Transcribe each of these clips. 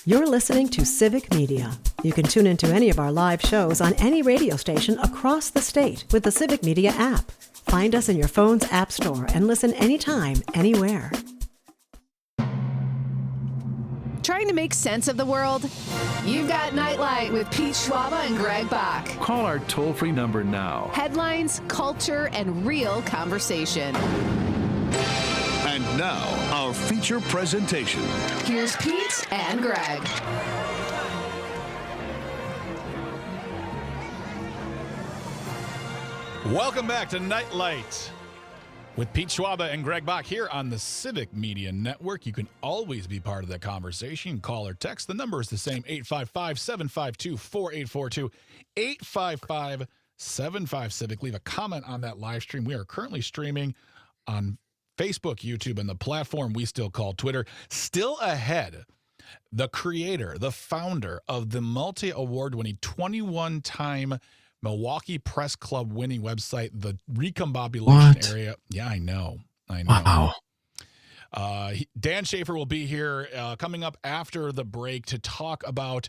You're listening to Civic Media. You can tune into any of our live shows on any radio station across the state with the Civic Media app. Find us in your phone's app store and listen anytime, anywhere. Trying to make sense of the world? You've got Nightlight with Pete Schwaba and Greg Bach. Call our toll-free number now. Headlines, culture, and real conversation. And now, our feature presentation. Here's Pete and Greg. Welcome back to Nightlight with Pete Schwaba and Greg Bach here on the Civic Media Network. You can always be part of the conversation. Call or text. The number is the same, 855-752-4842, 855-75-CIVIC. Leave a comment on that live stream. We are currently streaming on Facebook, YouTube, and the platform we still call Twitter. Still ahead, the creator, the founder of the multi-award-winning 21-time Milwaukee Press Club winning website, the Recombobulation Area. Yeah, I know. Wow. Dan Shafer will be here coming up after the break to talk about,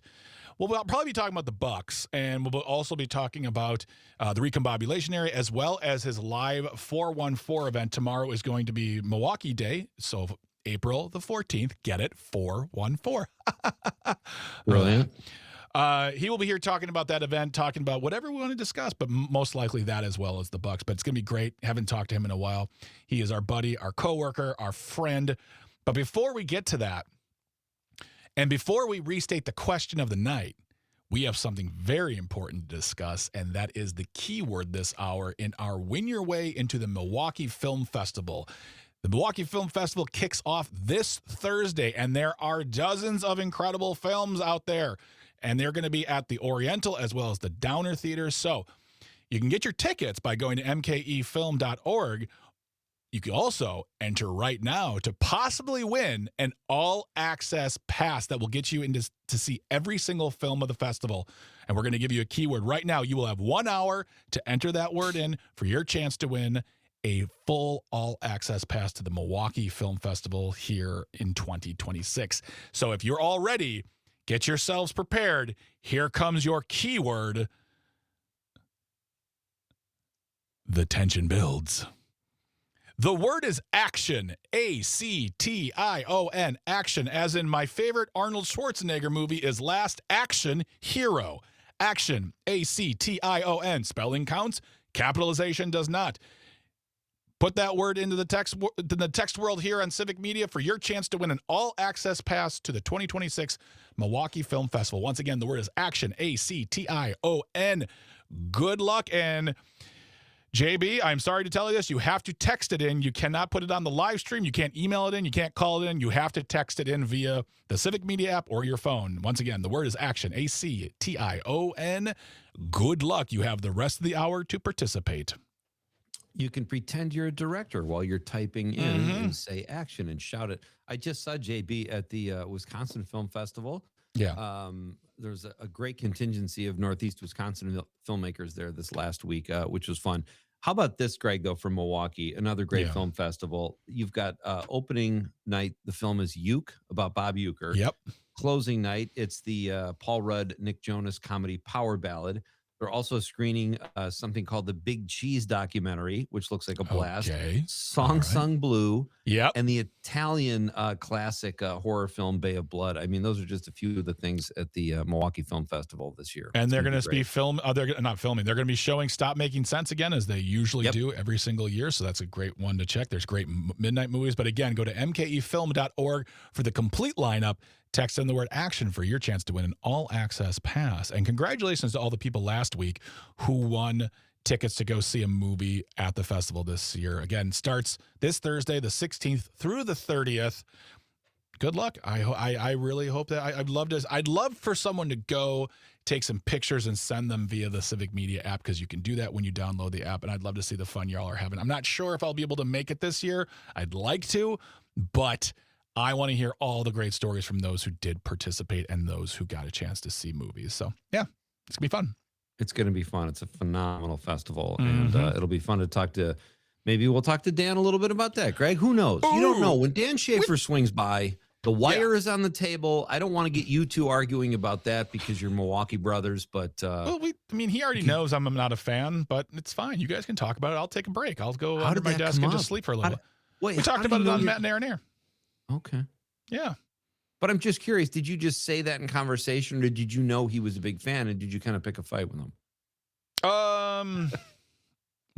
well, we'll probably be talking about the Bucks, and we'll also be talking about the Recombobulation Area, as well as his live 414 event. Tomorrow is going to be Milwaukee Day, so April the 14th. Get it? 414. Brilliant. He will be here talking about that event, talking about whatever we want to discuss, but most likely that as well as the Bucks. But it's going to be great. Haven't talked to him in a while. He is our buddy, our coworker, our friend. But before we get to that, and before we restate the question of the night, we have something very important to discuss, and that is the keyword this hour in our Win Your Way into the Milwaukee Film Festival. The Milwaukee Film Festival kicks off this Thursday, and there are dozens of incredible films out there. And they're going to be at the Oriental as well as the Downer Theater. So you can get your tickets by going to mkefilm.org. You can also enter right now to possibly win an all-access pass that will get you into to see every single film of the festival. And we're going to give you a keyword right now. You will have 1 hour to enter that word in for your chance to win a full all-access pass to the Milwaukee Film Festival here in 2026. So if you're all ready, get yourselves prepared. Here comes your keyword. The tension builds. The word is action. A-C-T-I-O-N. Action, as in my favorite Arnold Schwarzenegger movie is Last Action Hero. Action. A-C-T-I-O-N. Spelling counts. Capitalization does not. Put that word into the text world here on Civic Media for your chance to win an all-access pass to the 2026 Milwaukee Film Festival. Once again, the word is action, A-C-T-I-O-N. Good luck, and JB, I'm sorry to tell you this, you have to text it in. You cannot put it on the live stream. You can't email it in. You can't call it in. You have to text it in via the Civic Media app or your phone. Once again, the word is action, A-C-T-I-O-N. Good luck. You have the rest of the hour to participate. You can pretend you're a director while you're typing in and say action and shout it. I just saw JB at the Wisconsin Film Festival. Yeah. There's a great contingency of Northeast Wisconsin filmmakers there this last week, which was fun. How about this, Greg, though, from Milwaukee, another great film festival. You've got opening night. The film is Uke, about Bob Uecker. Yep. Closing night, it's the Paul Rudd, Nick Jonas comedy Power Ballad. They're also screening something called the Big Cheese documentary, which looks like a blast. Okay. Song Sung Blue. Yep. And the Italian classic horror film Bay of Blood. I mean, those are just a few of the things at the Milwaukee Film Festival this year. And they're going to be they're not filming. They're going to be showing Stop Making Sense again, as they usually do every single year. So that's a great one to check. There's great midnight movies. But again, go to mkefilm.org for the complete lineup. Text in the word action for your chance to win an all-access pass. And congratulations to all the people last week who won tickets to go see a movie at the festival this year. Again, starts this Thursday, the 16th through the 30th. Good luck. I really hope that I'd love for someone to go take some pictures and send them via the Civic Media app, because you can do that when you download the app. And I'd love to see the fun y'all are having. I'm not sure if I'll be able to make it this year. I'd like to, but I want to hear all the great stories from those who did participate and those who got a chance to see movies. So, yeah, it's going to be fun. It's going to be fun. It's a phenomenal festival, and it'll be fun to talk to. Maybe we'll talk to Dan a little bit about that. Greg, who knows? You don't know. When Dan Shafer swings by, The Wire is on the table. I don't want to get you two arguing about that because you're Milwaukee brothers, but well, he already knows I'm not a fan, but it's fine. You guys can talk about it. I'll take a break. I'll go under my desk and just sleep for a little. We talked about it on Matt and Aaron Air. Okay. Yeah. But I'm just curious, did you just say that in conversation, or did you know he was a big fan, and did you kind of pick a fight with him?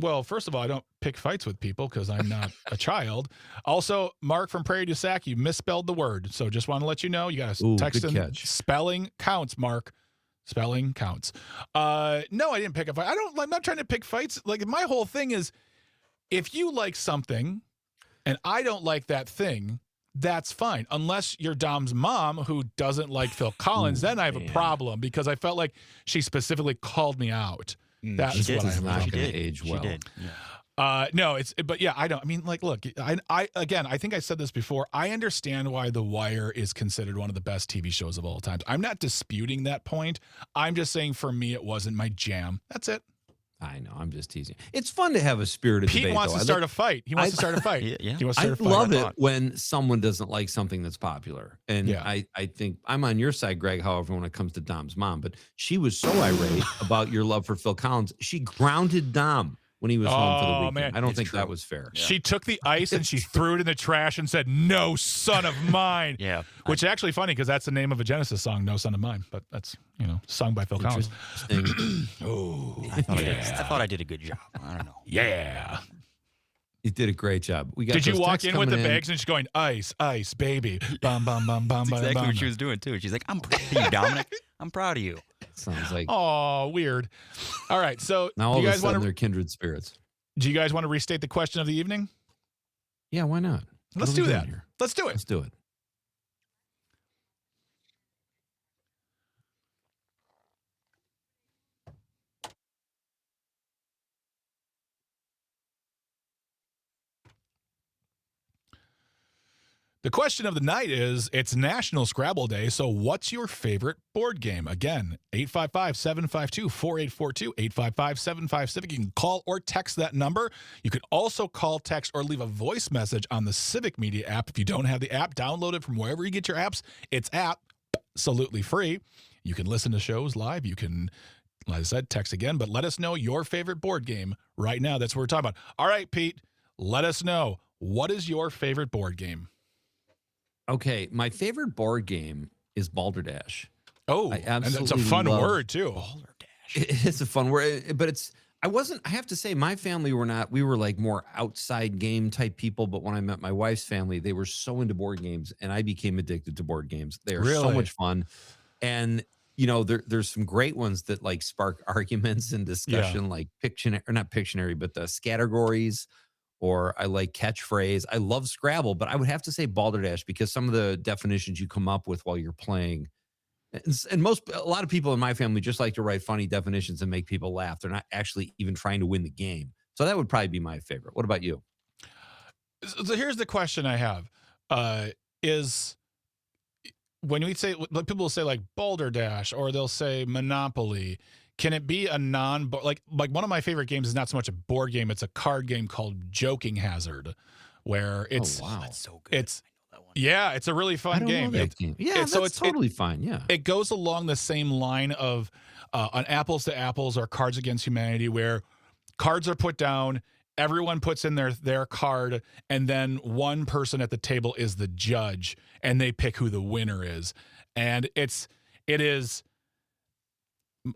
Well, first of all, I don't pick fights with people because I'm not a child. Also, Mark from Prairie du Sac, you misspelled the word. So just want to let you know, you got to text in. Catch. Spelling counts, Mark. Spelling counts. No, I didn't pick a fight. I'm not trying to pick fights. Like, my whole thing is, if you like something and I don't like that thing, that's fine. Unless you're Dom's mom who doesn't like Phil Collins, then I have a problem because I felt like she specifically called me out. That's what I have. Not going to age well. She did. Yeah. No, but yeah, I don't. I mean, like, look, I think I said this before. I understand why The Wire is considered one of the best TV shows of all time. I'm not disputing that point. I'm just saying, for me, it wasn't my jam. That's it. I know. I'm just teasing. It's fun to have a spirited debate. Pete wants to start a fight. He wants to start a fight. Yeah. He wants to I start a fight. love it when someone doesn't like something that's popular. And Yeah. I think I'm on your side, Greg, however, when it comes to Dom's mom. But she was so irate about your love for Phil Collins. She grounded Dom when he was home for the weekend. Man. I don't think that was fair. She took the ice and she threw it in the trash and said, "No son of mine." Yeah. Which is actually funny because that's the name of a Genesis song, "No Son of Mine." But that's, sung by Phil Collins. I thought I did a good job. I don't know. Yeah. You did a great job. We got Did you those walk texts in with the coming bags and she's going, "Ice, ice, baby." Bum, bum, bum, bum, That's bum, exactly bum. what she was doing, too. She's like, I'm proud of you, Dominic. I'm proud of you. Sounds like Oh, weird. All right. So now do all you of a guys sudden want they're kindred spirits. do you guys want to restate the question of the evening? Yeah, why not? Let's What are do we doing that. here? Let's do it. Let's do it. The question of the night is, it's National Scrabble Day, so what's your favorite board game? Again, 855-752-4842, 855-75-CIVIC. You can call or text that number. You can also call, text, or leave a voice message on the Civic Media app. If you don't have the app, download it from wherever you get your apps. It's absolutely free. You can listen to shows live. You can, like I said, text again, but let us know your favorite board game right now. That's what we're talking about. All right, Pete, let us know. What is your favorite board game? Okay, my favorite board game is Balderdash. Oh, I and it's a absolutely fun love- word too. It's a fun word, but I have to say, my family we were like more outside game type people, but when I met my wife's family, they were so into board games, and I became addicted to board games. They are so Really? much fun. And, there's some great ones that like spark arguments and discussion, like not Pictionary, but the Scattergories, or I like Catchphrase. I love Scrabble, but I would have to say Balderdash because some of the definitions you come up with while you're playing. And a lot of people in my family just like to write funny definitions and make people laugh. They're not actually even trying to win the game. So that would probably be my favorite. What about you? So here's the question I have: is when we say, people will say like Balderdash, or they'll say Monopoly. Can it be a like one of my favorite games is not so much a board game; it's a card game called Joking Hazard, where it's That's so good. It's I know that one. yeah, it's a really fun game. That game. Yeah, that's totally fine. Yeah. It goes along the same line of an apples to apples or Cards Against Humanity, where cards are put down, everyone puts in their card, and then one person at the table is the judge, and they pick who the winner is. And it is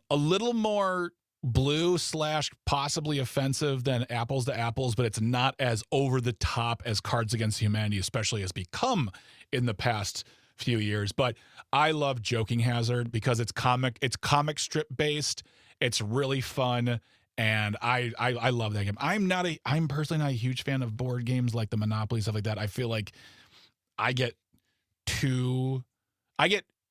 a little more blue / possibly offensive than apples to apples, but it's not as over the top as Cards Against Humanity, especially has become in the past few years. But I love Joking Hazard because it's comic strip based. It's really fun. And I love that game. I'm personally not a huge fan of board games like the Monopoly, stuff like that. I feel like I get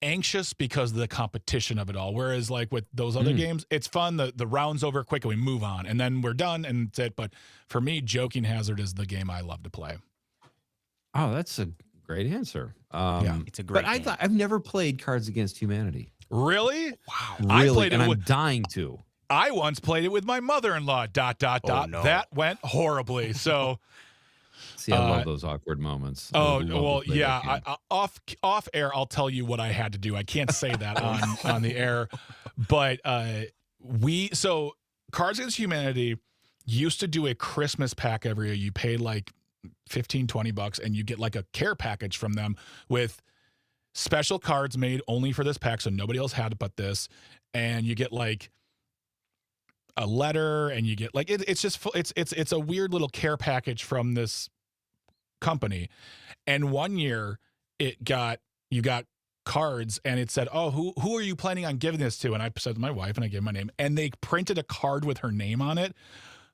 anxious because of the competition of it all. Whereas like with those other games, it's fun. The round's over quick and we move on and then we're done and that's it. But for me, Joking Hazard is the game I love to play. Oh, that's a great answer. It's a great game. I've never played Cards Against Humanity. Really? Wow. Really? I played and it I'm dying to. I once played it with my mother-in-law, ... Oh, no. That went horribly. So See, I love those awkward moments. Off air, I'll tell you what I had to do. I can't say that on the air, but Cards Against Humanity used to do a Christmas pack every year. You paid like $15-$20 and you get like a care package from them with special cards made only for this pack, so nobody else had but this, and you get like a letter, and you get like it's a weird little care package from this company. And one year you got cards, and it said, "Oh, who are you planning on giving this to?" And I said to my wife, and I gave my name, and they printed a card with her name on it.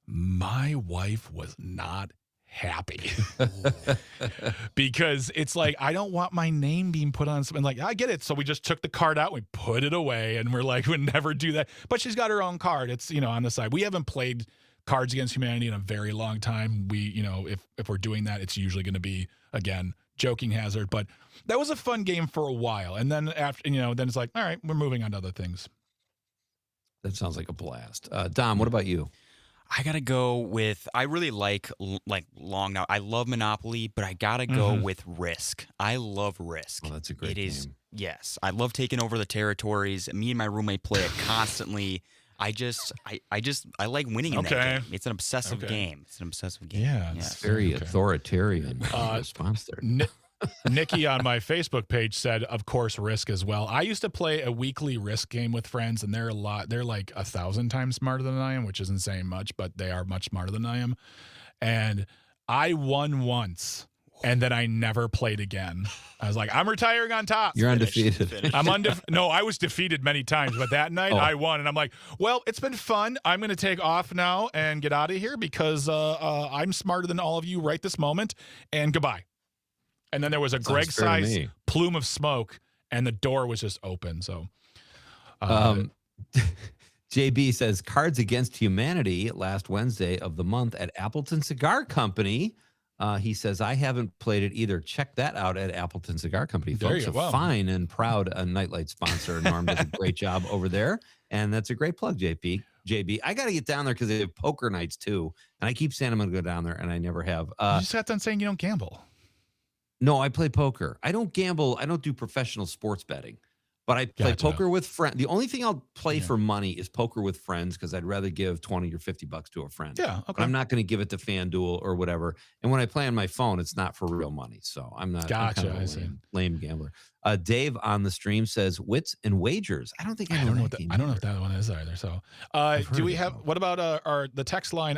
My wife was not happy because it's like, I don't want my name being put on something. Like, I get it. So we just took the card out, we put it away, and we're like, we'd never do that. But she's got her own card. It's, on the side. We haven't played Cards Against Humanity in a very long time. We, if we're doing that, it's usually going to be, again, joking hazard. But that was a fun game for a while. And then after, then it's like, all right, we're moving on to other things. That sounds like a blast. Dom, what about you? I gotta go with. I really like long now. I love Monopoly, but I gotta go with Risk. I love Risk. Oh, that's a great game. Yes, I love taking over the territories. Me and my roommate play it constantly. I like winning in that game. It's an obsessive game. Yeah, it's very authoritarian response there. Nikki on my Facebook page said, of course, Risk as well. I used to play a weekly Risk game with friends, and they're like 1,000 times smarter than I am, which isn't saying much, but they are much smarter than I am. And I won once, and then I never played again. I was like, I'm retiring on top. You're undefeated. No, I was defeated many times, but that night I won, and I'm like, well, it's been fun. I'm going to take off now and get out of here because I'm smarter than all of you right this moment, and goodbye. And then there was a Greg-sized plume of smoke, and the door was just open. So, JB says Cards Against Humanity last Wednesday of the month at Appleton Cigar Company. He says, I haven't played it either. Check that out at Appleton Cigar Company. Folks, a fine and proud Nightlight sponsor. Norm does a great job over there. And that's a great plug, JB. I got to get down there because they have poker nights too. And I keep saying I'm going to go down there, and I never have. You just got done saying you don't gamble. No, I play poker. I don't gamble. I don't do professional sports betting, but I play poker with friends. The only thing I'll play for money is poker with friends because I'd rather give $20 or $50 to a friend. Yeah, okay. But I'm not going to give it to FanDuel or whatever. And when I play on my phone, it's not for real money. So I'm not. Gotcha. I'm kind of a lame gambler. Dave on the stream says Wits and Wagers. I don't think I know that game. I don't know what that one is either. So, do we have? What about the text line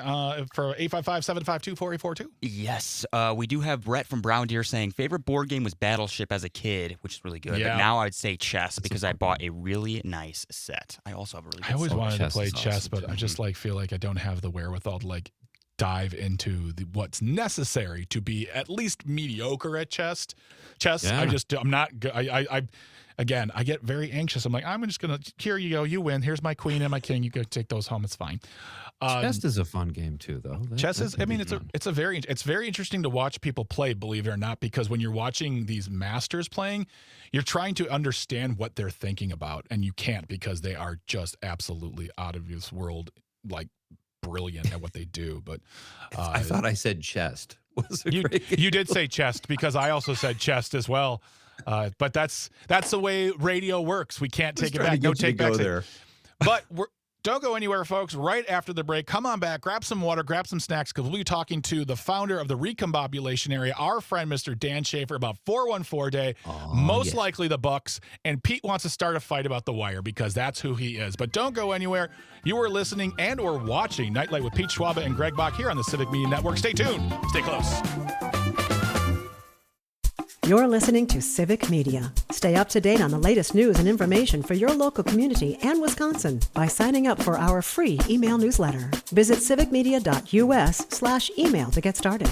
for 855-752-4842? Yes, we do have Brett from Brown Deer saying favorite board game was Battleship as a kid, which is really good. Yeah. But now I'd say chess because I bought a really nice set. I also have a really good I always set. wanted to play chess, awesome but I just feel like I don't have the wherewithal to dive into what's necessary to be at least mediocre at chess. Yeah. I'm not good. I get very anxious. I'm like, I'm just going to, here you go. You win. Here's my queen and my king. You can take those home. It's fine. Chess is a fun game too, though. Chess is, it's very interesting to watch people play, believe it or not, because when you're watching these masters playing, you're trying to understand what they're thinking about, and you can't because they are just absolutely out of this world, brilliant at what they do. But I thought I said chest. You did say chest because I also said chest as well. But that's the way radio works. We can't take it back. No take back there. But don't go anywhere, folks. Right after the break, come on back, grab some water, grab some snacks, because we'll be talking to the founder of the Recombobulation Area, our friend, Mr. Dan Shafer, about 414 Day, most likely the Bucks, and Pete wants to start a fight about the Wire because that's who he is. But don't go anywhere. You are listening and or watching Nightlight with Pete Schwaba and Greg Bach here on the Civic Media Network. Stay tuned. Stay close. You're listening to Civic Media. Stay up to date on the latest news and information for your local community and Wisconsin by signing up for our free email newsletter. Visit civicmedia.us/email to get started.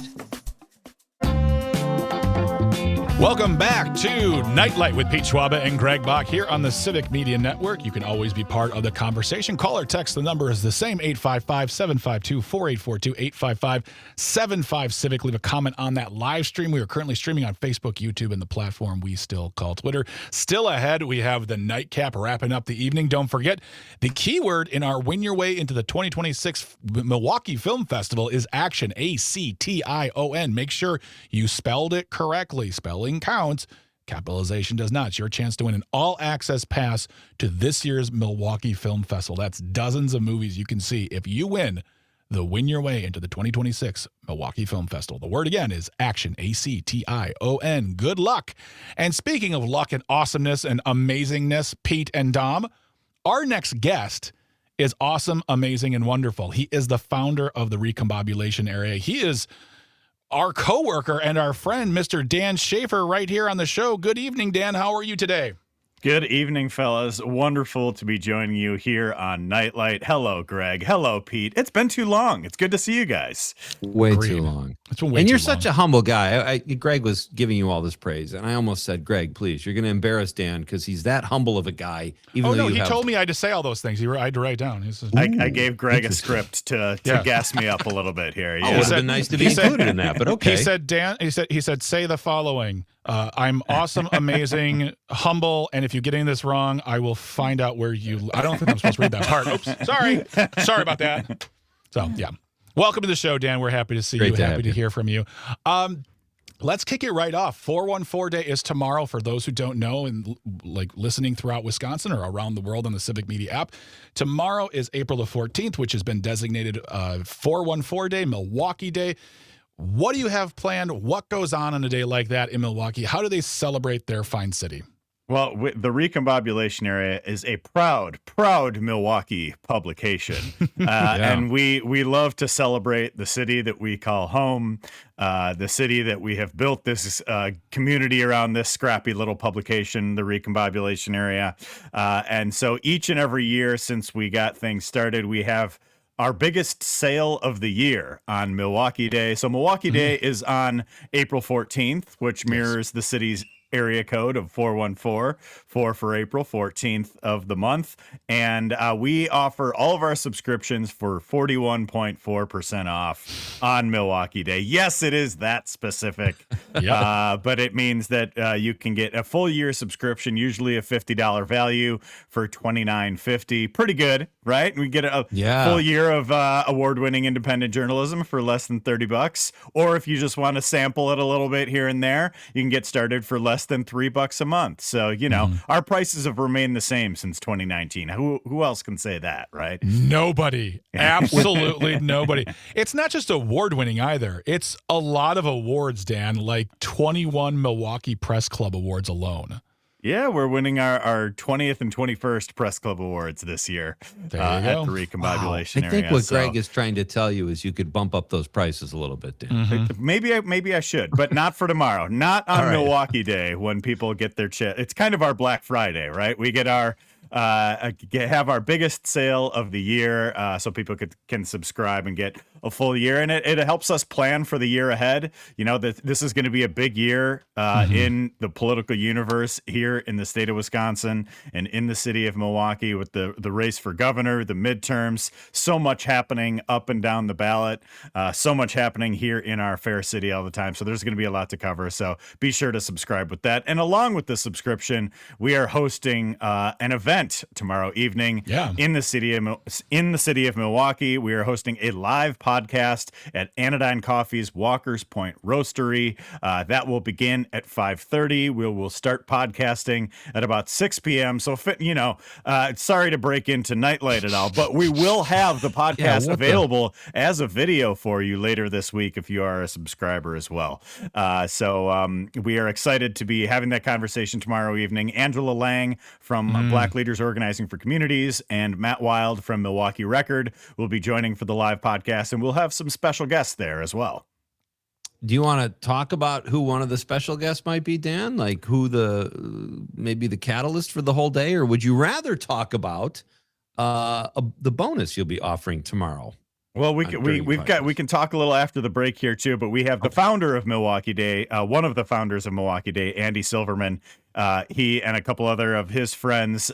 Welcome back to Nightlight with Pete Schwaba and Greg Bach here on the Civic Media Network. You can always be part of the conversation. Call or text. The number is the same, 855-752-4842, 855-75-CIVIC. Leave a comment on that live stream. We are currently streaming on Facebook, YouTube, and the platform we still call Twitter. Still ahead, we have the nightcap wrapping up the evening. Don't forget, the keyword in our Win Your Way into the 2026 Milwaukee Film Festival is action, ACTION. Make sure you spelled it correctly. Spelling counts. Capitalization does not. It's your chance to win an all-access pass to this year's Milwaukee Film Festival. That's dozens of movies you can see if you win the Win Your Way into the 2026 Milwaukee Film Festival. The word again is action, ACTION. Good luck. And speaking of luck and awesomeness and amazingness, Pete and Dom, our next guest is awesome, amazing, and wonderful. He is the founder of the Recombobulation Area. He is our coworker and our friend, Mr. Dan Shafer, right here on the show. Good evening, Dan. How are you today? Good evening, fellas. Wonderful to be joining you here on Nightlight. Hello, Greg. Hello, Pete. It's been too long. It's good to see you guys. Way too long. It's been way and too you're long. such a humble guy. Greg was giving you all this praise, and I almost said, Greg, please, you're going to embarrass Dan because he's that humble of a guy. Even though he told me I had to say all those things. I had to write down. He says, I gave Greg a script to gas me up a little bit here. Yeah. It would have been nice to be included in that, but okay. He said, Dan, he said, say the following. I'm awesome, amazing, humble, and if you get any of this wrong, I will find out where you... I don't think I'm supposed to read that part. Oops, sorry. Sorry about that. So, yeah. Welcome to the show, Dan. We're happy to see you. Happy to hear from you. Let's kick it right off. 414 Day is tomorrow for those who don't know and like listening throughout Wisconsin or around the world on the Civic Media app. Tomorrow is April the 14th, which has been designated 414 Day, Milwaukee Day. What do you have planned? What goes on a day like that in Milwaukee? How do they celebrate their fine city? Well, the Recombobulation Area is a proud Milwaukee publication. And we love to celebrate the city that we call home, the city that we have built this community around this scrappy little publication, the Recombobulation Area. And so each and every year since we got things started, we have our biggest sale of the year on Milwaukee Day. So Milwaukee Day is on April 14th, which mirrors the city's area code of 414, 4 for April, 14th of the month. And we offer all of our subscriptions for 41.4% off on Milwaukee Day. Yes, it is that specific, but it means that you can get a full year subscription, usually a $50 value for $29.50. Pretty good, right? We get a full year of award-winning independent journalism for less than $30. Or if you just want to sample it a little bit here and there, you can get started for less than $3 a month. So, you know, our prices have remained the same since 2019. Who else can say that, right? Nobody. Absolutely nobody. It's not just award winning either. It's a lot of awards, Dan, like 21 Milwaukee Press Club awards alone. Yeah, we're winning our 20th and 21st Press Club Awards this year at the Recombobulation Area. I think what Greg is trying to tell you is you could bump up those prices a little bit, Dan. Maybe I should, but not for tomorrow. Not on Milwaukee Day when people get their It's kind of our Black Friday, right? We get our have our biggest sale of the year, so people can subscribe and get a full year, and it helps us plan for the year ahead. You know that this is going to be a big year in the political universe here in the state of Wisconsin and in the city of Milwaukee with the race for governor, the midterms, so much happening up and down the ballot, so much happening here in our fair city all the time. So there's going to be a lot to cover. So be sure to subscribe with that. And along with the subscription, we are hosting an event tomorrow evening in the city of Milwaukee. We are hosting a live podcast at Anodyne Coffee's Walker's Point Roastery. That will begin at 5:30. We will start podcasting at about 6 p.m. So, sorry to break into Nightlight at all, but we will have the podcast available as a video for you later this week if you are a subscriber as well. So we are excited to be having that conversation tomorrow evening. Angela Lang from Black Leaders Organizing for Communities and Matt Wild from Milwaukee Record will be joining for the live podcast, and we'll have some special guests there as well. Do you want to talk about who one of the special guests might be, Dan? Like who maybe the catalyst for the whole day, or would you rather talk about the bonus you'll be offering tomorrow? Well, we can talk a little after the break here too, but we have the founder of Milwaukee Day, one of the founders of Milwaukee Day, Andy Silverman. He and a couple other of his friends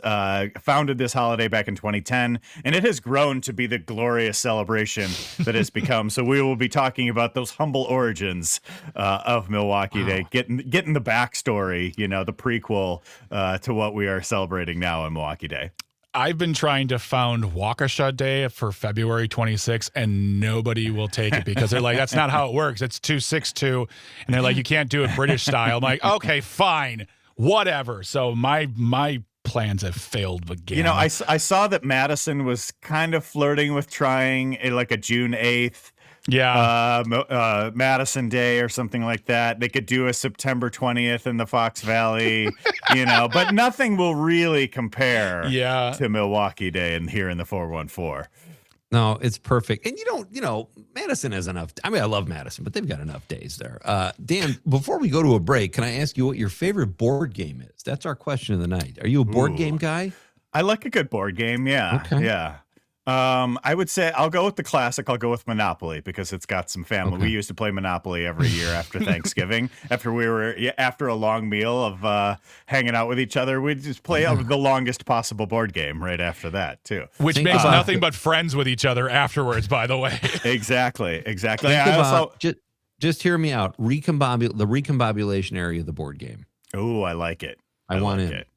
founded this holiday back in 2010, and it has grown to be the glorious celebration that it's become. So we will be talking about those humble origins of Milwaukee Day, getting the backstory, the prequel to what we are celebrating now on Milwaukee Day. I've been trying to found Waukesha Day for February 26th, and nobody will take it because they're like, that's not how it works. It's 262, and they're like, you can't do it British style. I'm like, okay, fine, whatever. So my plans have failed again. I saw that Madison was kind of flirting with trying like a June 8th. Yeah, Madison Day or something like that. They could do a September 20th in the Fox Valley, but nothing will really compare to Milwaukee Day and here in the 414. No, it's perfect. And Madison has enough. I mean, I love Madison, but they've got enough days there. Dan, before we go to a break, can I ask you what your favorite board game is? That's our question of the night. Are you a board game guy? I like a good board game. Yeah. Okay. Yeah. I would say I'll go with the classic. I'll go with Monopoly because it's got some family. We used to play Monopoly every year after Thanksgiving. After a long meal of hanging out with each other, we'd just play the longest possible board game right after that too. Which makes nothing but friends with each other afterwards, by the way. Exactly. Just hear me out. The recombobulation area of the board game. Oh, I like it. I want like it.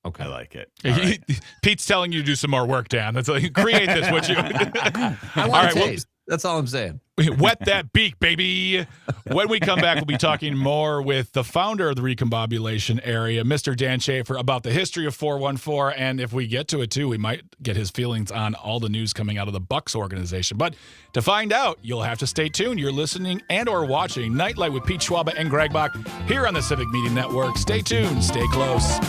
Okay. I like it. Right. Pete's telling you to do some more work, Dan. That's like, create this, would you? I want to taste. That's all I'm saying. Wet that beak, baby. When we come back, we'll be talking more with the founder of the recombobulation area, Mr. Dan Shafer, about the history of 414. And if we get to it, too, we might get his feelings on all the news coming out of the Bucks organization. But to find out, you'll have to stay tuned. You're listening and or watching Nightlight with Pete Schwaba and Greg Bach here on the Civic Media Network. Stay tuned. Stay close.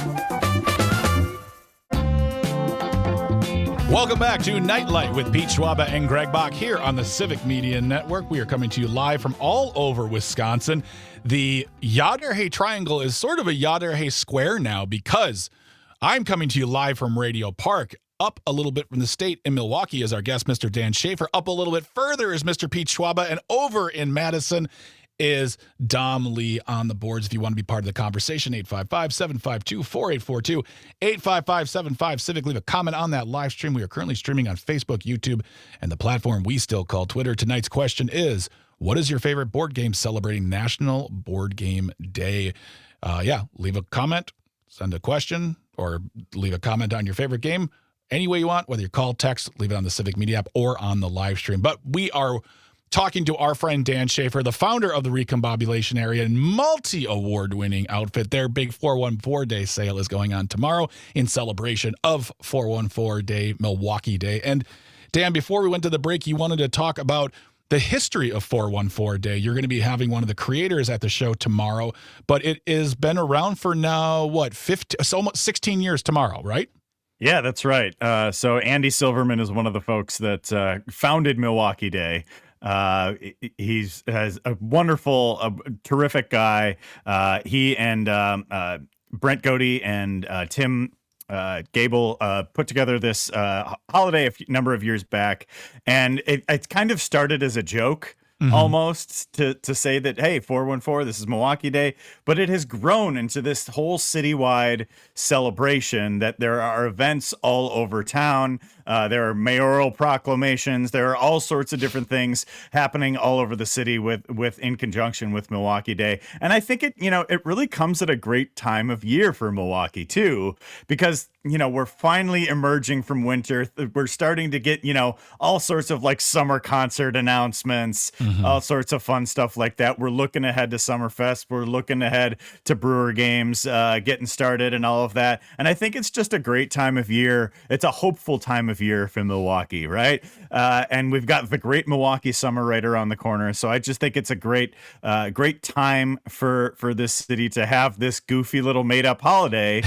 Welcome back to Nightlight with Pete Schwaba and Greg Bach here on the Civic Media Network. We are coming to you live from all over Wisconsin. The Yaderhay Triangle is sort of a Yaderhay Square now because I'm coming to you live from Radio Park. Up a little bit from the state in Milwaukee is our guest, Mr. Dan Shafer. Up a little bit further is Mr. Pete Schwaba. And over in Madison is Dom Lee on the boards. If you want to be part of the conversation, 855-752-4842, 855-75-CIVIC. Leave a comment on that live stream. We are currently streaming on Facebook, YouTube, and the platform we still call Twitter. Tonight's question is, what is your favorite board game celebrating National Board Game Day? Leave a comment, send a question, or leave a comment on your favorite game. Any way you want, whether you call, text, leave it on the Civic Media app or on the live stream. But we are talking to our friend Dan Shafer, the founder of the Recombobulation Area and multi-award-winning outfit. Their big 414 Day sale is going on tomorrow in celebration of 414 Day, Milwaukee Day. And Dan, before we went to the break, you wanted to talk about the history of 414 Day. You're going to be having one of the creators at the show tomorrow, but it has been around for now, almost 16 years tomorrow, right? Yeah, that's right. So Andy Silverman is one of the folks that founded Milwaukee Day. He's a wonderful, terrific guy. He and Brent Godey and Tim Gable put together this holiday a number of years back, and it kind of started as a joke. Almost to say that, hey, 414, this is Milwaukee Day, but it has grown into this whole citywide celebration that there are events all over town. There are mayoral proclamations. There are all sorts of different things happening all over the city in conjunction with Milwaukee Day. And I think it really comes at a great time of year for Milwaukee too, because we're finally emerging from winter. We're starting to get, all sorts of like summer concert announcements, all sorts of fun stuff like that. We're looking ahead to Summerfest. We're looking ahead to Brewer games getting started and all of that. And I think it's just a great time of year. It's a hopeful time of year for Milwaukee, right? And we've got the great Milwaukee summer right around the corner. So I just think it's a great time for this city to have this goofy little made up holiday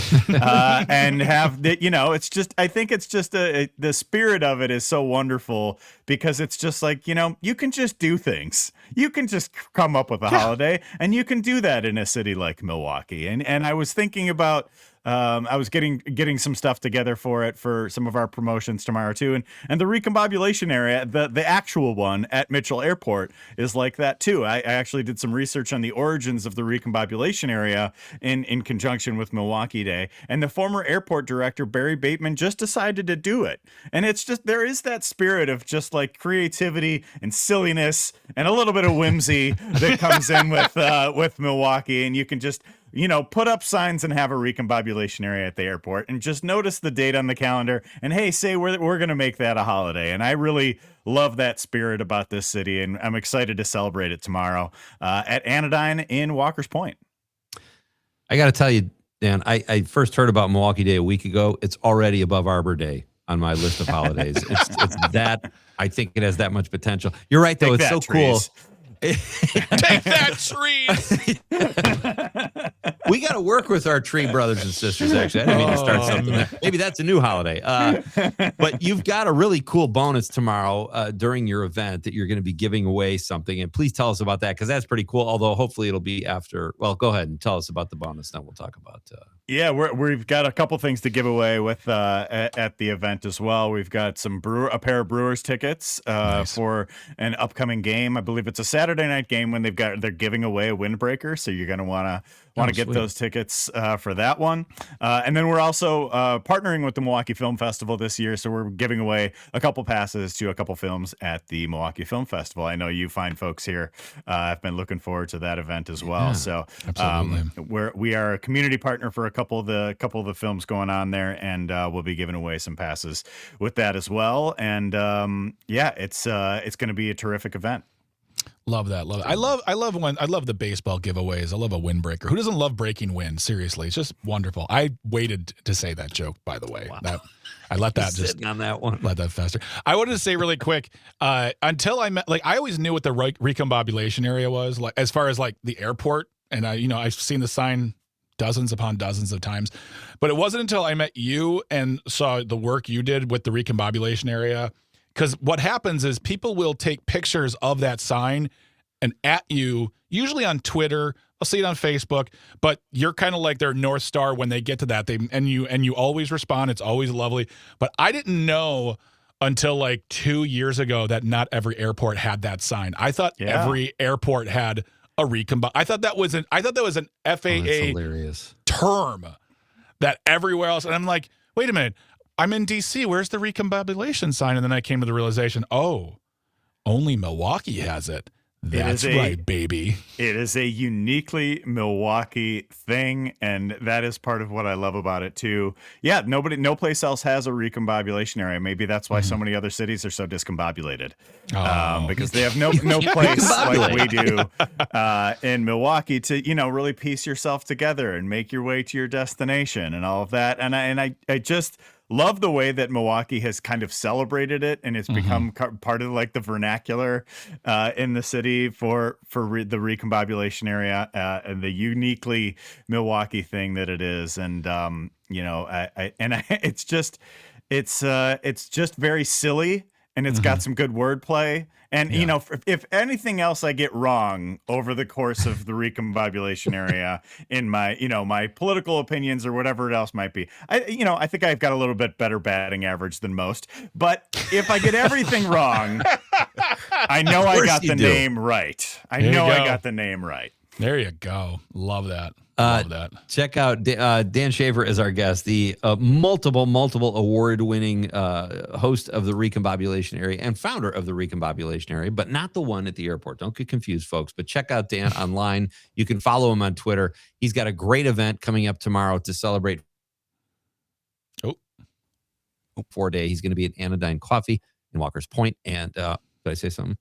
and have I think it's just the spirit of it is so wonderful because it's just like, you can just do things. You can just come up with a holiday, and you can do that in a city like Milwaukee. And I was thinking about I was getting some stuff together for it for some of our promotions tomorrow too, and the recombobulation area, the actual one at Mitchell Airport, is like that too. I actually did some research on the origins of the recombobulation area in conjunction with Milwaukee Day, and the former airport director Barry Bateman just decided to do it. And it's just, there is that spirit of just like creativity and silliness and a little bit of whimsy that comes in with Milwaukee, and you can just, you know, put up signs and have a recombobulation area at the airport and just notice the date on the calendar and, hey, say we're going to make that a holiday. And I really love that spirit about this city, and I'm excited to celebrate it tomorrow at Anodyne in Walker's Point. I got to tell you, Dan, I first heard about Milwaukee Day a week ago. It's already above Arbor Day on my list of holidays. It's that, I think it has that much potential. You're right, though. It's so trees. Cool. Take that, trees. We got to work with our tree brothers and sisters, actually. I didn't mean to start something. Maybe that's a new holiday. But you've got a really cool bonus tomorrow during your event that you're going to be giving away something. And please tell us about that, because that's pretty cool, although hopefully it'll be after. Well, go ahead and tell us about the bonus. Then we'll talk about Yeah, we've got a couple things to give away with at the event as well. We've got a pair of Brewers tickets nice. For an upcoming game. I believe it's a Saturday night game when they're giving away a windbreaker, so you're going to want to get those tickets for that one. And then we're also partnering with the Milwaukee Film Festival this year, so we're giving away a couple passes to a couple films at the Milwaukee Film Festival. I know you fine folks here have been looking forward to that event as well. Yeah, so we are a community partner for a couple of the films going on there, and we'll be giving away some passes with that as well. And it's going to be a terrific event. Love that. Love it. I love the baseball giveaways. I love a windbreaker. Who doesn't love breaking wind? Seriously, it's just wonderful. I waited to say that joke, by the way. Wow. I let that just on that one. Let that fester. I wanted to say really quick, until I met, like, I always knew what the recombobulation area was, like, as far as like the airport, and I've seen the sign dozens upon dozens of times, but it wasn't until I met you and saw the work you did with the recombobulation area. Because what happens is people will take pictures of that sign and at you, usually on Twitter. I'll see it on Facebook, but you're kind of like their North Star when they get to that. And you always respond. It's always lovely. But I didn't know until like 2 years ago that not every airport had that sign. I thought every airport had a recombobulation. I thought that was an FAA term that everywhere else. And I'm like, wait a minute. I'm in D.C. Where's the recombobulation sign? And then I came to the realization, only Milwaukee has it. That's right, baby. It is a uniquely Milwaukee thing, and that is part of what I love about it too. Yeah, no place else has a recombobulation area. Maybe that's why so many other cities are so discombobulated, because they have no place like we do in Milwaukee to really piece yourself together and make your way to your destination and all of that. And I just love the way that Milwaukee has kind of celebrated it, and it's become part of like the vernacular in the city for the recombobulation area and the uniquely Milwaukee thing that it is. And it's just very silly, and it's got some good wordplay. And, if anything else I get wrong over the course of the recombobulation area in my, my political opinions or whatever it else might be, I think I've got a little bit better batting average than most. But if I get everything wrong, I know I got the name right. I got the name right. There you go. Love that. Love that. Check out Dan Shafer is our guest, the multiple award-winning host of the Recombobulation Area and founder of the Recombobulation Area, but not the one at the airport. Don't get confused, folks. But check out Dan online. You can follow him on Twitter. He's got a great event coming up tomorrow to celebrate 4-day. He's going to be at Anodyne Coffee in Walker's Point. And did I say something?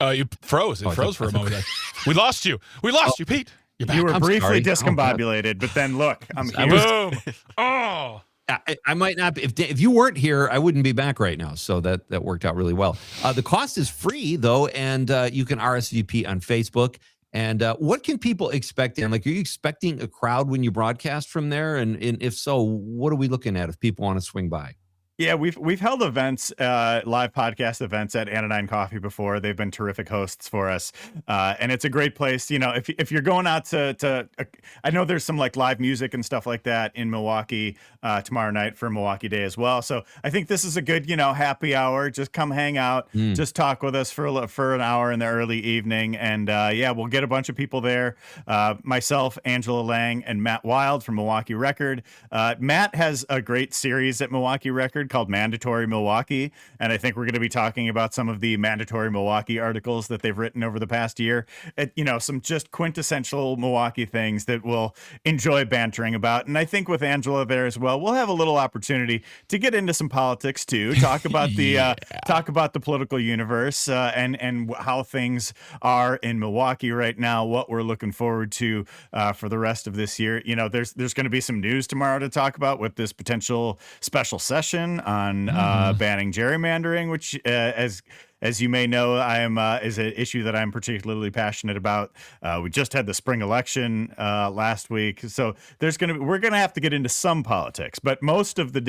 You froze. It froze for a moment. We lost you. We lost you, Pete. You were briefly discombobulated, but then look, I'm here. Boom. Oh. I might not be. If you weren't here, I wouldn't be back right now. So that worked out really well. The cost is free, though, and you can RSVP on Facebook. And what can people expect, Dan? Like, are you expecting a crowd when you broadcast from there? And if so, what are we looking at if people want to swing by? Yeah, we've held events, live podcast events at Anodyne Coffee before. They've been terrific hosts for us, and it's a great place. You know, if you're going out to I know there's some like live music and stuff like that in Milwaukee tomorrow night for Milwaukee Day as well. So I think this is a good, happy hour. Just come hang out, just talk with us for an hour in the early evening, and yeah, we'll get a bunch of people there. Myself, Angela Lang, and Matt Wild from Milwaukee Record. Matt has a great series at Milwaukee Record called Mandatory Milwaukee, and I think we're going to be talking about some of the Mandatory Milwaukee articles that they've written over the past year. Some just quintessential Milwaukee things that we'll enjoy bantering about. And I think with Angela there as well, we'll have a little opportunity to get into some politics too, talk about the talk about the political universe and how things are in Milwaukee right now, what we're looking forward to for the rest of this year. There's going to be some news tomorrow to talk about with this potential special session on banning gerrymandering, which as you may know, is an issue that I'm particularly passionate about. We just had the spring election last week, so we're gonna have to get into some politics. But most of the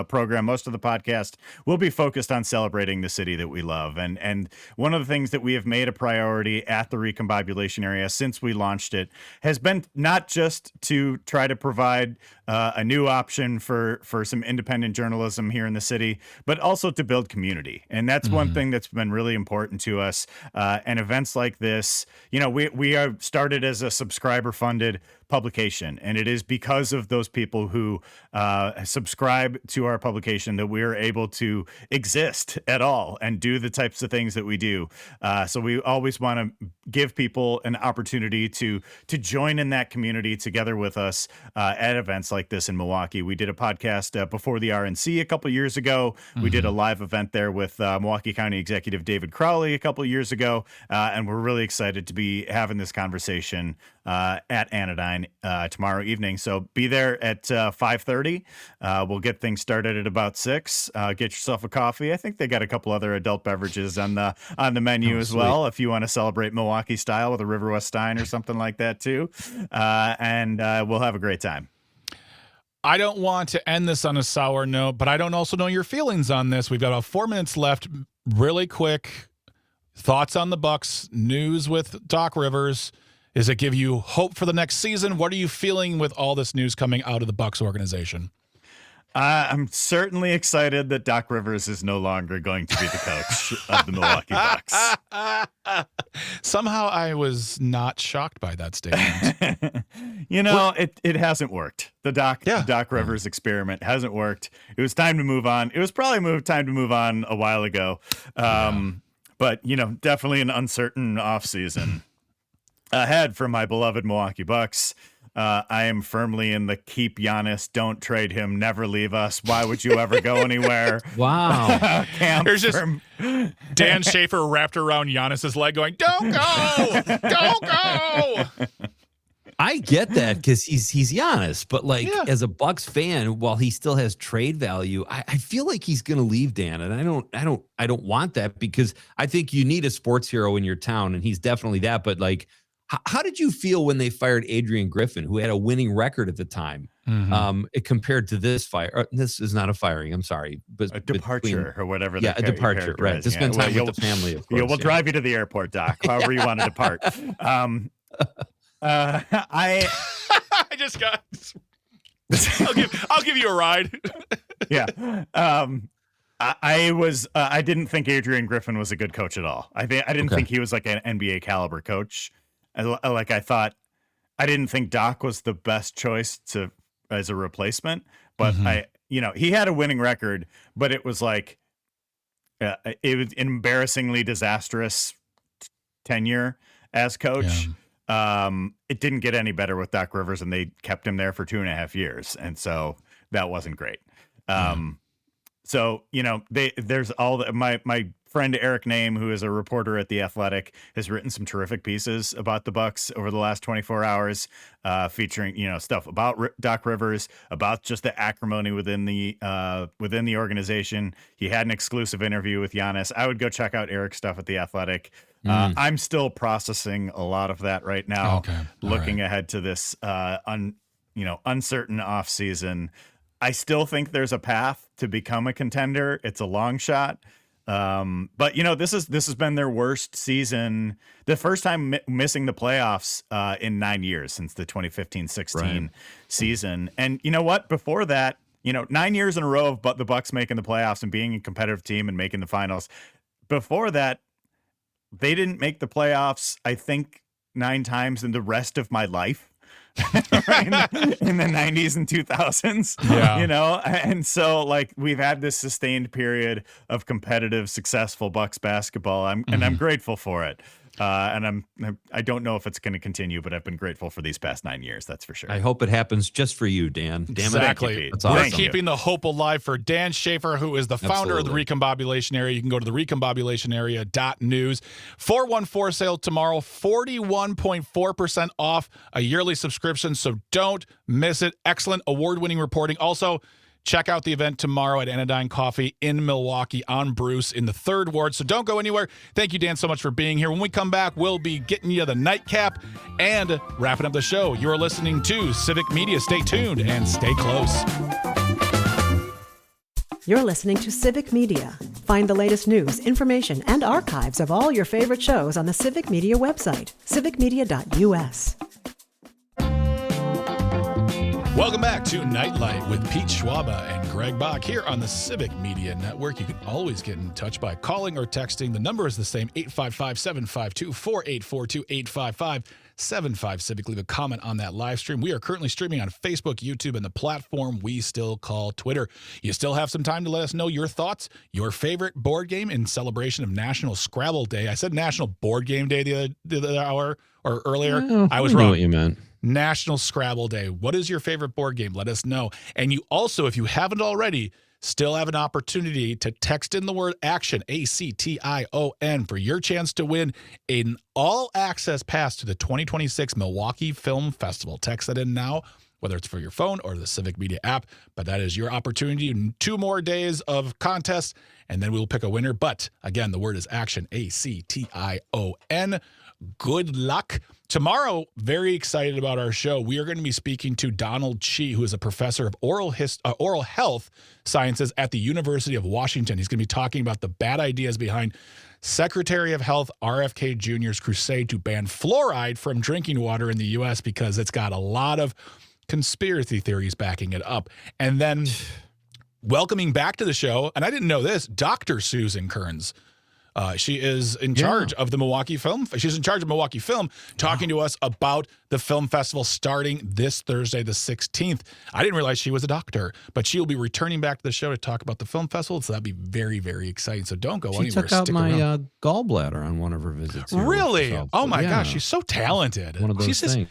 program, most of the podcast will be focused on celebrating the city that we love. And one of the things that we have made a priority at the Recombobulation area since we launched it has been not just to try to provide a new option for some independent journalism here in the city, but also to build community. And that's one thing that's been really important to us. And events like this, we are started as a subscriber funded publication, and it is because of those people who subscribe to our publication that we are able to exist at all and do the types of things that we do. So we always want to give people an opportunity to join in that community together with us at events like this in Milwaukee. We did a podcast before the RNC a couple years ago. We did a live event there with Milwaukee County Executive David Crowley a couple years ago, and we're really excited to be having this conversation at Anodyne tomorrow evening. So be there at 5:30. We'll get things started at about 6. Get yourself a coffee. I think they got a couple other adult beverages on the menu as well, if you want to celebrate Milwaukee style with a River West Stein or something like that too. And we'll have a great time. I don't want to end this on a sour note, but I don't also know your feelings on this. We've got about 4 minutes left. Really quick thoughts on the Bucks, news with Doc Rivers. Does it give you hope for the next season? What are you feeling with all this news coming out of the Bucks organization? I'm certainly excited that Doc Rivers is no longer going to be the coach of the Milwaukee Bucks. Somehow I was not shocked by that statement. It hasn't worked. The Doc Rivers experiment hasn't worked. It was time to move on. It was probably time to move on a while ago. But, definitely an uncertain offseason ahead for my beloved Milwaukee Bucks. I am firmly in the keep Giannis, don't trade him, never leave us. Why would you ever go anywhere? Wow. There's just Dan Shafer wrapped around Giannis's leg going, don't go, don't go. I get that because he's Giannis, but as a Bucks fan, while he still has trade value, I feel like he's going to leave, Dan, and I don't want that because I think you need a sports hero in your town, and he's definitely that. But how did you feel when they fired Adrian Griffin, who had a winning record at the time, compared to this fire? This is not a firing. I'm sorry, but a departure or whatever. Yeah, a departure. Right. To spend time with the family. Of course, we'll drive you to the airport, Doc. However you want to depart. I just got. I'll give you a ride. Yeah. I didn't think Adrian Griffin was a good coach at all. I didn't think he was like an NBA caliber coach. I didn't think Doc was the best choice as a replacement, but he had a winning record, but it was it was embarrassingly disastrous tenure as coach. Yeah. It didn't get any better with Doc Rivers, and they kept him there for 2.5 years. And so that wasn't great. So, there's my friend Eric Name, who is a reporter at The Athletic, has written some terrific pieces about the Bucks over the last 24 hours, featuring, stuff about Doc Rivers, about just the acrimony within the organization. He had an exclusive interview with Giannis. I would go check out Eric's stuff at The Athletic. I'm still processing a lot of that right now, looking ahead to this, uncertain off season. I still think there's a path to become a contender. It's a long shot. But this has been their worst season. The first time missing the playoffs in 9 years since the 2015-16 season. And you know what? Before that, 9 years in a row of the Bucks making the playoffs and being a competitive team and making the finals. Before that, they didn't make the playoffs, I think, 9 times in the rest of my life. in the 90s and 2000s, and so we've had this sustained period of competitive, successful Bucks basketball. And I'm grateful for it. And I don't know if it's going to continue, but I've been grateful for these past 9 years. That's for sure. I hope it happens just for you, Dan. Damn exactly. It. That's We're awesome. keeping the hope alive for Dan Shafer, who is the founder of the Recombobulation Area. You can go to the recombobulationarea.news. 414 sale tomorrow, 41.4% off a yearly subscription. So don't miss it. Excellent award-winning reporting. Also, check out the event tomorrow at Anodyne Coffee in Milwaukee on Bruce in the 3rd Ward. So don't go anywhere. Thank you, Dan, so much for being here. When we come back, we'll be getting you the nightcap and wrapping up the show. You're listening to Civic Media. Stay tuned and stay close. You're listening to Civic Media. Find the latest news, information, and archives of all your favorite shows on the Civic Media website, civicmedia.us. Welcome back to Nightlight with Pete Schwaba and Greg Bach here on the Civic Media Network. You can always get in touch by calling or texting. The number is the same, 855-752-4842, 855-75-CIVIC. Leave a comment on that live stream. We are currently streaming on Facebook, YouTube, and the platform we still call Twitter. You still have some time to let us know your thoughts, your favorite board game in celebration of National Scrabble Day. I said National Board Game Day the other hour or earlier. I was wrong. I know what you meant. National Scrabble Day. What is your favorite board game? Let us know. And you also, if you haven't already, still have an opportunity to text in the word action, ACTION, for your chance to win an all-access pass to the 2026 Milwaukee Film Festival. Text that in now, whether it's for your phone or the Civic Media app. But that is your opportunity. 2 more days of contests, and then we will pick a winner. But again, the word is action, ACTION. Good luck. Tomorrow, very excited about our show. We are going to be speaking to Donald Chi, who is a professor of oral health sciences at the University of Washington. He's going to be talking about the bad ideas behind Secretary of Health RFK Jr.'s crusade to ban fluoride from drinking water in the U.S. because it's got a lot of conspiracy theories backing it up. And then welcoming back to the show, and I didn't know this, Dr. Susan Kearns. She is in charge of the Milwaukee Film. She's in charge of Milwaukee Film, talking to us about the film festival starting this Thursday, the 16th. I didn't realize she was a doctor, but she will be returning back to the show to talk about the film festival. So that'd be very, very exciting. So don't go anywhere. She took out my gallbladder on one of her visits. Really? Oh my gosh, she's so talented. One of those things.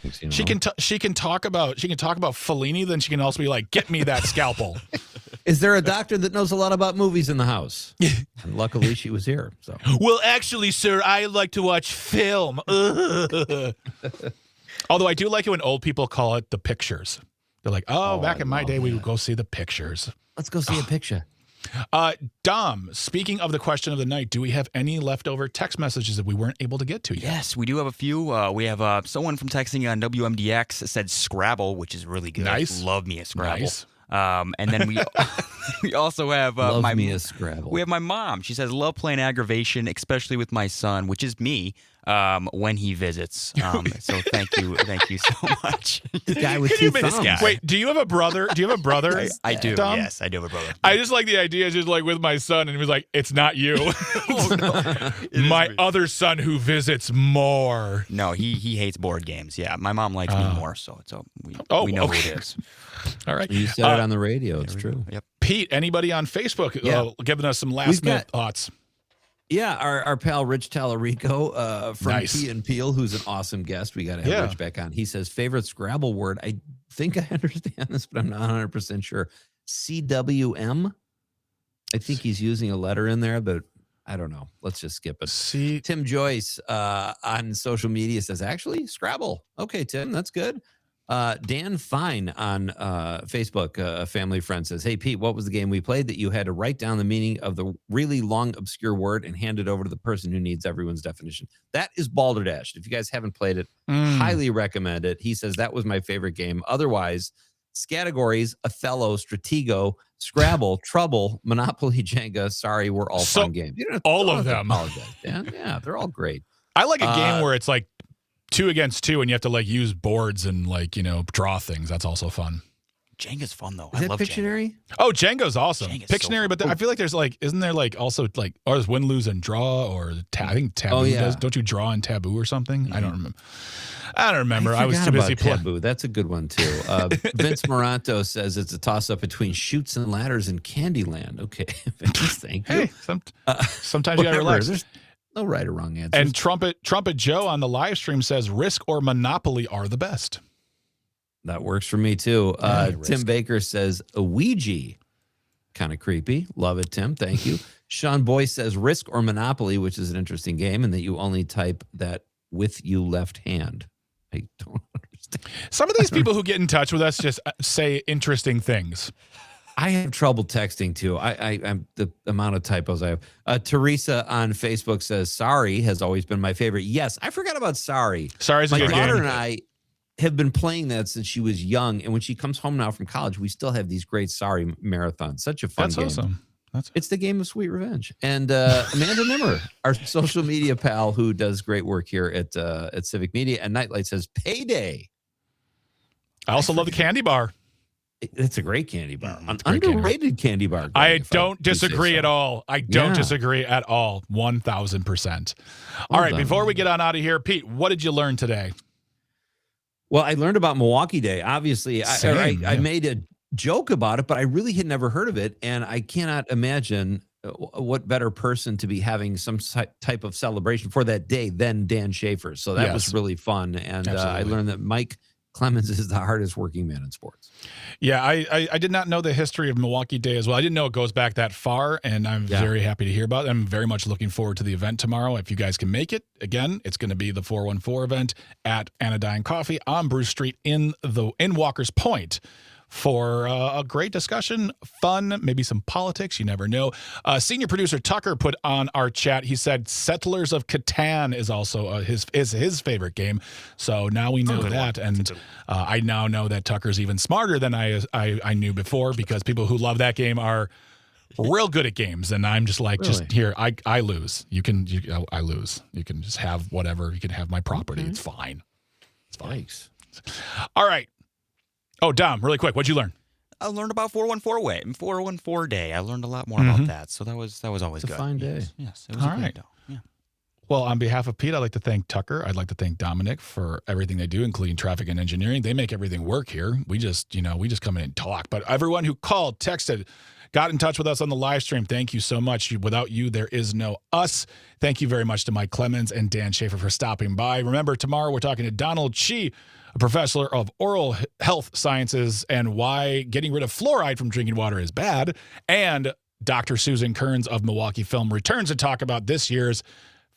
She can talk about Fellini. Then she can also be like, get me that scalpel. Is there a doctor that knows a lot about movies in the house? And luckily she was here. So. Well, actually, sir, I like to watch film. Although I do like it when old people call it the pictures. They're like, back in my day, we would go see the pictures. Let's go see a picture. Dom, speaking of the question of the night, do we have any leftover text messages that we weren't able to get to yet? Yes, we do have a few. We have someone from texting on WMDX said Scrabble, which is really good. Nice. Love me a Scrabble. Nice. And then we also have love me a Scrabble. We have my mom. She says love playing aggravation, especially with my son, which is me, when he visits. So thank you so much. The guy with 2 thumbs. Wait, do you have a brother? I do. Dom? Yes, I do have a brother. I just like the idea, just like with my son, and he was like, "It's not you, my other son who visits more." No, he hates board games. Yeah, my mom likes me more, so we know who it is. All right, you said it on the radio. It's true. Yep. Pete, anybody on Facebook giving us some last minute thoughts? Yeah, our pal Rich Tallarico from Nice. Key and Peel, who's an awesome guest. We got to have Rich back on. He says favorite Scrabble word. I think I understand this, but I'm not 100% sure. CWM. I think he's using a letter in there, but I don't know. Let's just skip it. Tim Joyce on social media says, actually, Scrabble. Okay, Tim, that's good. Dan Fine on Facebook, a family friend, says, hey, Pete, what was the game we played that you had to write down the meaning of the really long, obscure word and hand it over to the person who needs everyone's definition? That is Balderdash. If you guys haven't played it, highly recommend it. He says that was my favorite game. Otherwise, Categories: Othello, Stratego, Scrabble, Trouble, Monopoly, Jenga. Sorry, we're all fun games. All of them. Apologize, Dan. Yeah, they're all great. I like a game where it's like 2 against 2 and you have to like use boards and like, draw things. That's also fun. Jenga's fun though. I love Pictionary? Jenga. Oh, Jenga's awesome. Jenga's Pictionary, so but I feel like there's like, isn't there like also like, or there's win, lose, and draw, or I think Taboo does. Don't you draw in Taboo or something? Mm-hmm. I don't remember. I was too busy playing. Taboo. That's a good one too. Vince Moranto says it's a toss-up between Chutes and Ladders and Candyland. Okay, Vince, thank you. Hey, sometimes you gotta relax. There's no right or wrong answer. And Trumpet Joe on the live stream says Risk or Monopoly are the best. That works for me too. Tim Baker says a Ouija. Kind of creepy. Love it, Tim. Thank you. Sean Boyce says Risk or Monopoly, which is an interesting game, and that you only type that with you left hand. I don't understand. Some of these people who get in touch with us just say interesting things. I have trouble texting too. I'm the amount of typos I have. Teresa on Facebook says Sorry has always been my favorite. Yes, I forgot about Sorry. Sorry's a good game. My daughter and I have been playing that since she was young, and when she comes home now from college, we still have these great Sorry marathons. Such a fun game. That's awesome. It's the game of sweet revenge. And Amanda Nimmer, our social media pal who does great work here at Civic Media and Nightlight, says Payday. I also love the candy bar. It's a great candy bar. An underrated candy bar. I don't disagree at all. I don't disagree at all. 1,000%. All right, before we get on out of here, Pete, what did you learn today? Well, I learned about Milwaukee Day. Obviously, I made a joke about it, but I really had never heard of it. And I cannot imagine what better person to be having some type of celebration for that day than Dan Shafer. So that was really fun. And I learned that Mike Clemens is the hardest working man in sports. Yeah, I did not know the history of Milwaukee Day as well. I didn't know it goes back that far, and I'm very happy to hear about it. I'm very much looking forward to the event tomorrow. If you guys can make it, again, it's going to be the 414 event at Anodyne Coffee on Bruce Street in Walker's Point for a great discussion, fun, maybe some politics. You never know. Senior producer Tucker put on our chat. He said Settlers of Catan is also his favorite game. So now we know that, and I now know that Tucker's even smarter than I knew before, because people who love that game are real good at games, and I'm just like, just here, I lose. I lose. You can just have whatever. You can have my property. It's fine. It's fine. Thanks. All right. Oh, Dom, really quick, what'd you learn? I learned about 414 Day. I learned a lot more about that. So that was always good. A fine day. Yes, it was a great day. Yeah. Well, on behalf of Pete, I'd like to thank Tucker. I'd like to thank Dominic for everything they do, including traffic and engineering. They make everything work here. We just come in and talk. But everyone who called, texted, got in touch with us on the live stream, thank you so much. Without you, there is no us. Thank you very much to Mike Clemens and Dan Shafer for stopping by. Remember, tomorrow we're talking to Donald Chi, a professor of oral health sciences, and why getting rid of fluoride from drinking water is bad. And Dr. Susan Kearns of Milwaukee Film returns to talk about this year's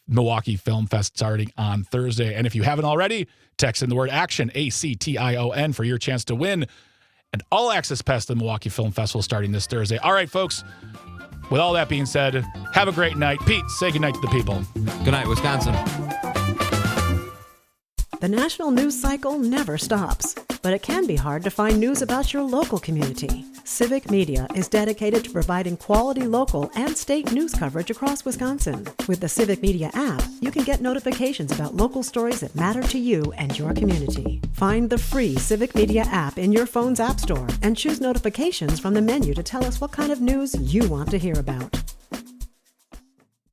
Milwaukee Film Fest starting on Thursday. And if you haven't already, text in the word ACTION, ACTION, for your chance to win an all-access pass to the Milwaukee Film Festival starting this Thursday. All right, folks, with all that being said, have a great night. Pete, say goodnight to the people. Good night, Wisconsin. The national news cycle never stops, but it can be hard to find news about your local community. Civic Media is dedicated to providing quality local and state news coverage across Wisconsin. With the Civic Media app, you can get notifications about local stories that matter to you and your community. Find the free Civic Media app in your phone's app store and choose notifications from the menu to tell us what kind of news you want to hear about.